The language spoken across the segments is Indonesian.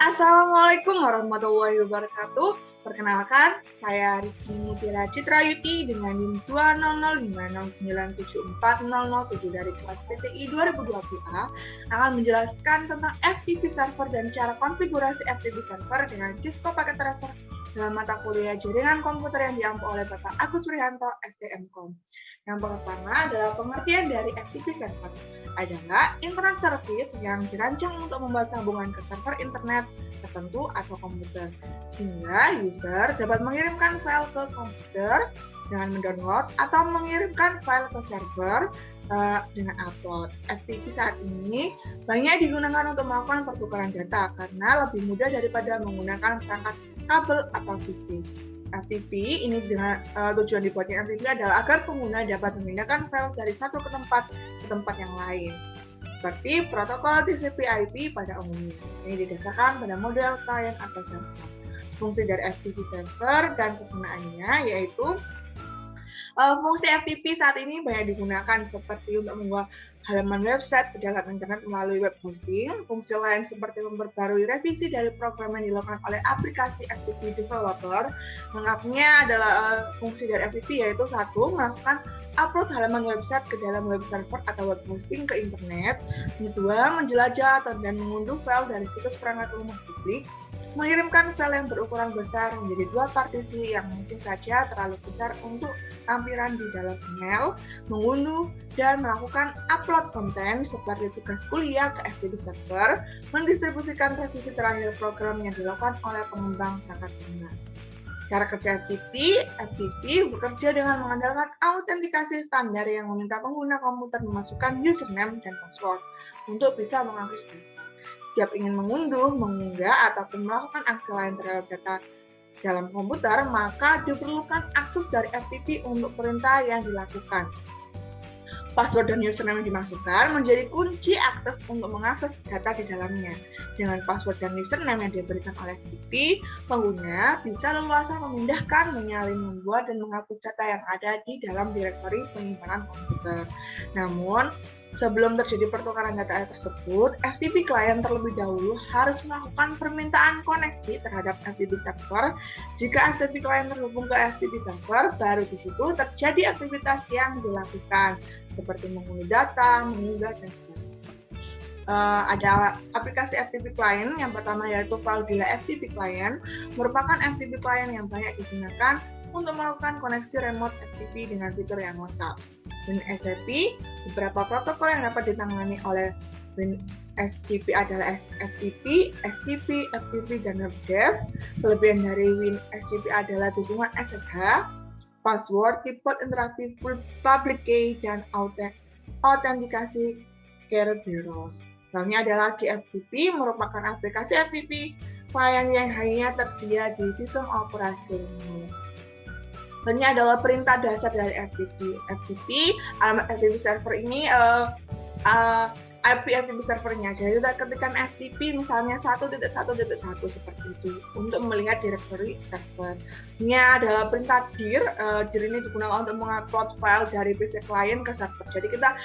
Assalamualaikum warahmatullahi wabarakatuh. Perkenalkan, saya Rizky Mutiara Citrayuti dengan NIM 20059740007 dari kelas PTI 2020A akan menjelaskan tentang FTP server dan cara konfigurasi FTP server dengan Cisco Packet Tracer dalam mata kuliah jaringan komputer yang diampu oleh Bapak Agus Prihanto, STMKOM. Yang pertama adalah pengertian dari FTP server. Adalah internet service yang dirancang untuk membuat sambungan ke server internet tertentu atau komputer, sehingga user dapat mengirimkan file ke komputer dengan mendownload atau mengirimkan file ke server dengan upload. FTP saat ini banyak digunakan untuk melakukan pertukaran data karena lebih mudah daripada menggunakan perangkat kabel atau fisik. FTP ini dengan tujuan dibuatnya FTP adalah agar pengguna dapat memindahkan file dari satu ke tempat yang lain, seperti protokol TCP/IP pada umumnya. Ini didasarkan pada model klien atau server. Fungsi dari FTP server dan kegunaannya yaitu fungsi FTP saat ini banyak digunakan seperti untuk membuat halaman website ke dalam internet melalui web hosting. Fungsi lain seperti memperbarui revisi dari program yang dilakukan oleh aplikasi FTP developer. Lengkapnya adalah fungsi dari FTP yaitu satu, melakukan upload halaman website ke dalam web server atau web hosting ke internet. Kedua, menjelajah dan mengunduh file dari situs perangkat umum publik. Mengirimkan file yang berukuran besar menjadi dua partisi yang mungkin saja terlalu besar untuk tampilan di dalam email, mengunduh dan melakukan upload konten seperti tugas kuliah ke FTP server, mendistribusikan revisi terakhir program yang dilakukan oleh pengembang perangkat lunak. Cara kerja FTP bekerja dengan mengandalkan autentikasi standar yang meminta pengguna komputer memasukkan username dan password untuk bisa mengakses data. Setiap ingin mengunduh, mengunggah, ataupun melakukan aksi lain terhadap data dalam komputer, maka diperlukan akses dari FTP untuk perintah yang dilakukan. Password dan username yang dimasukkan menjadi kunci akses untuk mengakses data di dalamnya. Dengan password dan username yang diberikan oleh FTP, pengguna bisa leluasa memindahkan, menyalin, membuat, dan menghapus data yang ada di dalam direktori penyimpanan komputer. Namun, sebelum terjadi pertukaran data tersebut, FTP client terlebih dahulu harus melakukan permintaan koneksi terhadap FTP server. Jika FTP client terhubung ke FTP server, baru di situ terjadi aktivitas yang dilakukan, seperti mengunduh data, mengunggah, dan sebagainya. Ada aplikasi FTP client. Yang pertama yaitu FileZilla FTP client, merupakan FTP client yang banyak digunakan untuk melakukan koneksi remote FTP dengan fitur yang lengkap. WinSCP, beberapa protokol yang dapat ditangani oleh WinSCP adalah FTP, SCP, FTP, dan WebDev. Kelebihan dari WinSCP adalah dukungan SSH, password, keyboard interaktif, public key, dan autentikasi Kerberos. Lainnya adalah GFTP, merupakan aplikasi FTP client yang hanya tersedia di sistem operasi Linux. Ini adalah perintah dasar dari FTP. Alamat FTP server ini IP FTP servernya. Jadi kita ketikkan FTP misalnya 1.1.1 seperti itu untuk melihat direktori server. Ini adalah perintah dir. Dir ini digunakan untuk mengupload file dari PC client ke server. Jadi kita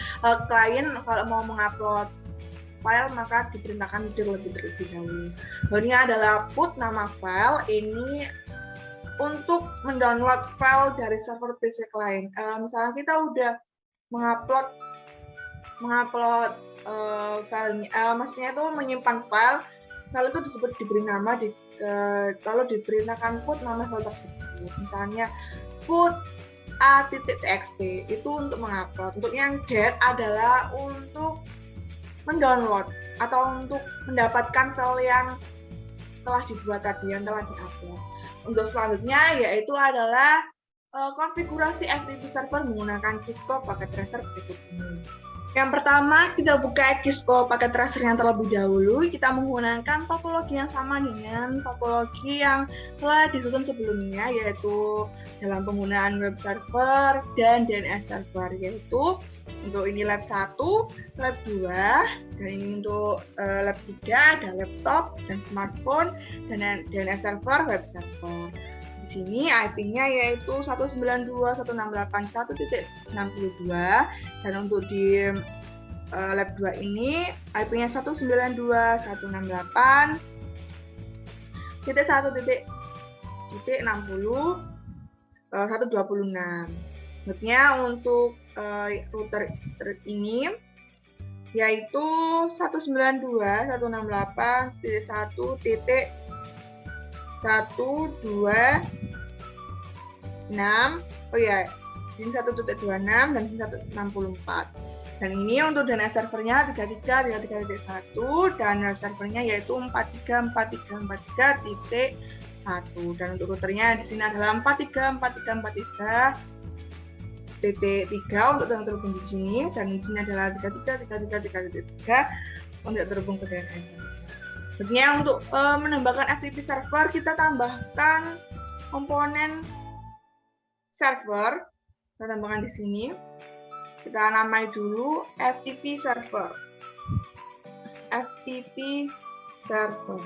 client kalau mau mengupload file maka diperintahkan dir lebih dahulu. Ini adalah put, nama file ini untuk mendownload file dari server PC client. Misalnya kita udah mengupload filenya, maksudnya itu menyimpan file itu disebut diberi nama, lalu diperintahkan put nama file tersebut. Misalnya put a.txt itu untuk mengupload. Untuk yang get adalah untuk mendownload atau untuk mendapatkan file yang telah dibuat tadi, yang telah diupload. Untuk selanjutnya yaitu adalah konfigurasi FTP server menggunakan Cisco Packet Tracer berikut ini. Yang pertama, kita buka Cisco Packet Tracer yang terlebih dahulu. Kita menggunakan topologi yang sama dengan topologi yang telah disusun sebelumnya, yaitu dalam penggunaan web server dan DNS server, yaitu untuk ini lab 1, lab 2, dan ini untuk lab 3 ada laptop dan smartphone, dan DNS server, web server. Di sini IP-nya yaitu 192.168.1.62, dan untuk di lab 2 ini IP-nya 192.168 titik 1.60 126. Maksudnya untuk router ini yaitu 192.168.126. Oh ya, sini 1.26 dan sini 164. Dan ini untuk DNS servernya 33.33.1 dan web servernya yaitu 43.43.43.1 dan untuk routernya di sini adalah 43.43.43.3 untuk yang terhubung di sini dan di sini adalah 33.33.33.3 untuk terhubung ke DNS. Sebenarnya untuk menambahkan FTP server kita tambahkan komponen server, kita tambahkan di sini. Kita namai dulu FTP server. FTP server.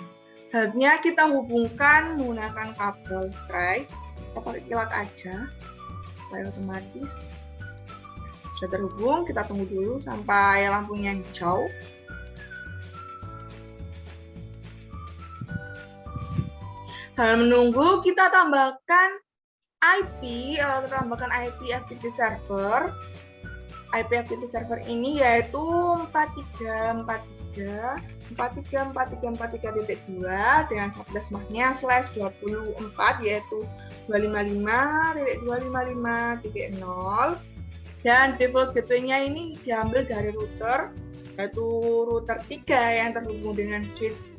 Selanjutnya kita hubungkan menggunakan kabel Strike. Kita pakai kilat aja supaya otomatis sudah terhubung. Kita tunggu dulu sampai lampunya hijau. Sambil menunggu kita tambahkan IP, FTP server. IP FTP server ini yaitu 43.43.43.2 dengan subnet masknya /24 yaitu 255.255.0 dan default gateway-nya ini diambil dari router yaitu router 3 yang terhubung dengan switch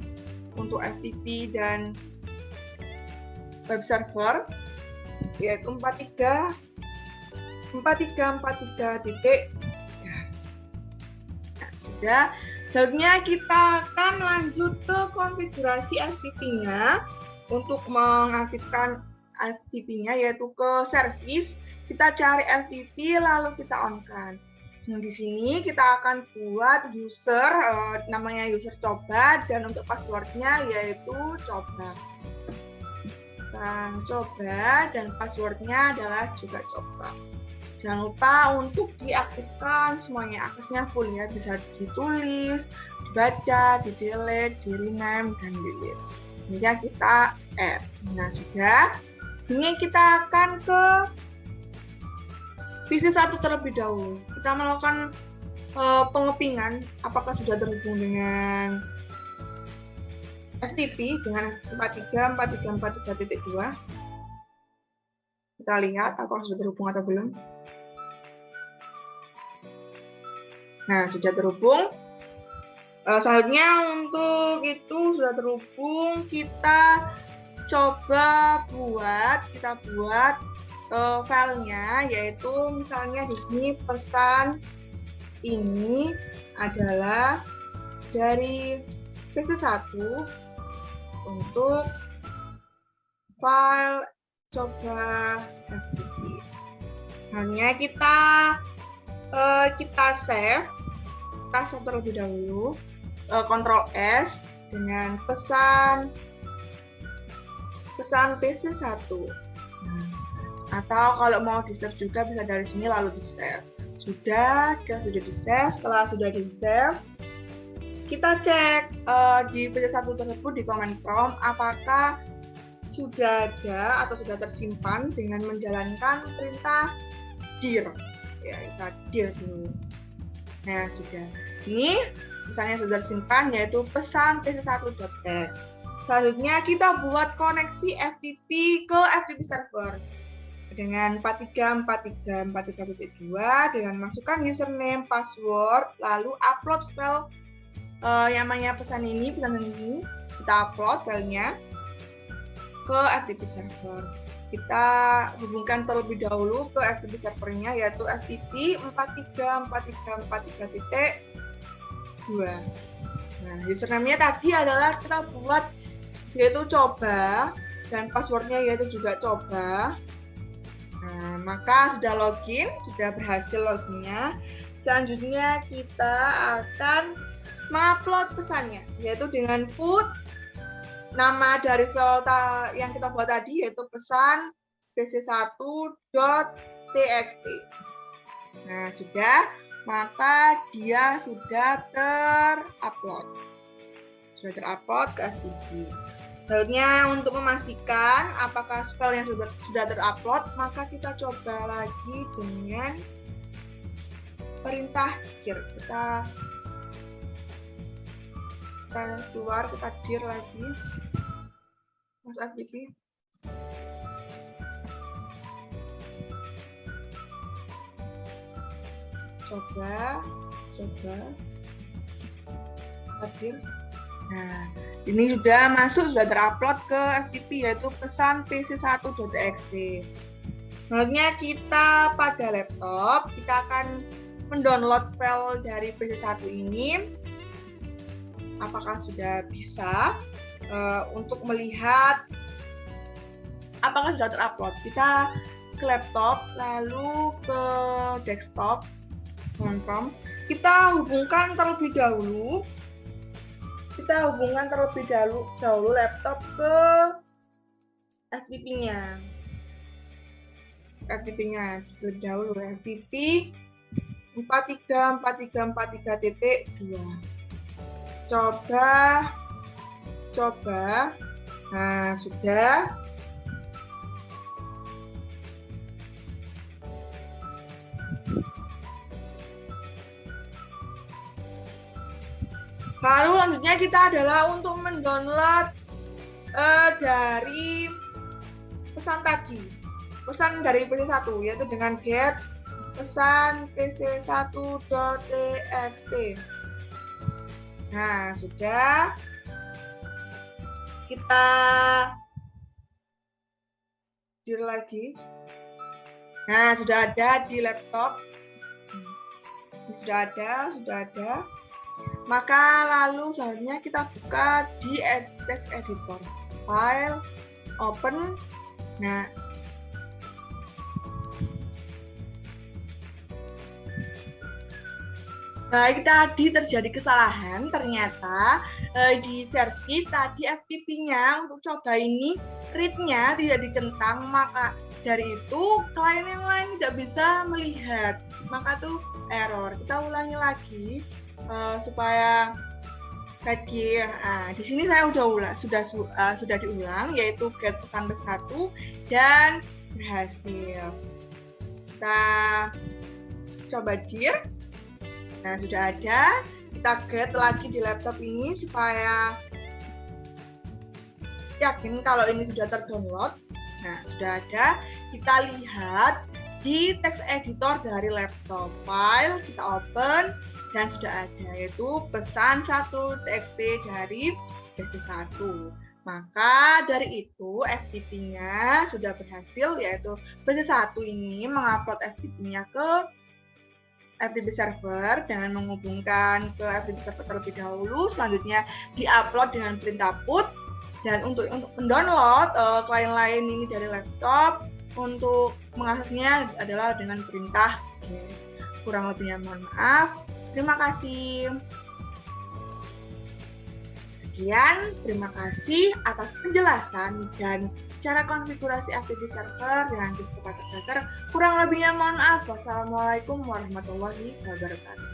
untuk FTP dan web server yaitu 43.43. Nah, sudah. Selanjutnya kita akan lanjut ke konfigurasi FTP-nya. Untuk mengaktifkan FTP-nya yaitu ke service, kita cari FTP lalu kita on-kan. Nah, di sini kita akan buat user, namanya user coba dan untuk passwordnya yaitu coba. Coba dan passwordnya adalah juga coba. Jangan lupa untuk diaktifkan semuanya, aksesnya full ya, bisa ditulis, dibaca, di-delete, di-rename, dan di-list. Kemudian kita add. Nah sudah, ini kita akan ke PC1 terlebih dahulu. Kita melakukan pengepingan apakah sudah terhubung dengan FTP dengan 43.43.43.2. Kita lihat apakah sudah terhubung atau belum. Nah, sudah terhubung. Selanjutnya untuk itu sudah terhubung, kita coba buat, filenya, yaitu misalnya di sini pesan ini adalah dari PC1 untuk file coba FTP. Hanya kita save terlebih dahulu, Ctrl S dengan pesan PC1. Atau kalau mau di-save juga bisa dari sini lalu di-save. Sudah di-save. Setelah sudah di-save, kita cek di PC1 tersebut di command prompt apakah sudah ada atau sudah tersimpan dengan menjalankan perintah dir. Ya, kita dir dulu. Nah, sudah. Ini misalnya sudah tersimpan yaitu pesan PC1.txt. Selanjutnya kita buat koneksi FTP ke FTP server dengan 43.43.43.2 dengan masukkan username, password, lalu upload file yang namanya pesan ini kita upload filenya ke FTP server. Kita hubungkan terlebih dahulu ke FTP servernya yaitu FTP 43.43.43.2. Nah, username-nya tadi adalah kita buat yaitu coba dan passwordnya yaitu juga coba. Nah, maka sudah login, sudah berhasil loginnya. Selanjutnya kita akan mengupload pesannya yaitu dengan put nama dari file yang kita buat tadi yaitu pesan pc1.txt. Nah, sudah, maka dia sudah terupload. Sudah terupload ke FTP. Selanjutnya untuk memastikan apakah filenya sudah terupload, maka kita coba lagi dengan perintah dir. Kita keluar, kita dir lagi, Mas FTP. Coba hadir. Nah, ini sudah masuk, sudah terupload ke FTP, yaitu pesan pc1.txt. Selanjutnya kita pada laptop, kita akan mendownload file dari pc1 ini. Apakah sudah bisa untuk melihat apakah sudah terupload? Kita ke laptop, lalu ke desktop, confirm. Kita hubungkan terlebih dahulu laptop ke FTP-nya. Terlebih dahulu FTP 434343.2. Coba. Nah, sudah. Lalu selanjutnya kita adalah untuk mendownload dari pesan tadi, pesan dari PC1, yaitu dengan get pesan pc1.txt. Nah, sudah. Kita dir lagi. Nah, sudah ada di laptop. Ini sudah ada. Maka lalu selanjutnya kita buka di text editor, file, open. Nah, baik, tadi terjadi kesalahan, ternyata di service tadi FTP-nya untuk coba ini read-nya tidak dicentang, maka dari itu klien yang lain tidak bisa melihat, maka tuh error. Kita ulangi lagi. Supaya tadi di sini saya sudah diulang, yaitu get pesan B1 dan berhasil. Kita coba dir. Nah, sudah ada. Kita get lagi di laptop ini supaya yakin kalau ini sudah terdownload. Nah, sudah ada. Kita lihat di text editor dari laptop, file, kita open. Dan sudah ada, yaitu pesan 1.txt dari PC1. Maka dari itu FTP-nya sudah berhasil, yaitu PC1 ini mengupload FTP-nya ke FTP server dengan menghubungkan ke FTP server terlebih dahulu. Selanjutnya diupload dengan perintah put. Dan untuk mendownload klien lain ini dari laptop, untuk mengaksesnya adalah dengan perintah get. Kurang lebihnya mohon maaf. Terima kasih. Sekian, terima kasih atas penjelasan dan cara konfigurasi FTP server dengan Cisco Packet Tracer. Kurang lebihnya mohon maaf. Wassalamualaikum warahmatullahi wabarakatuh.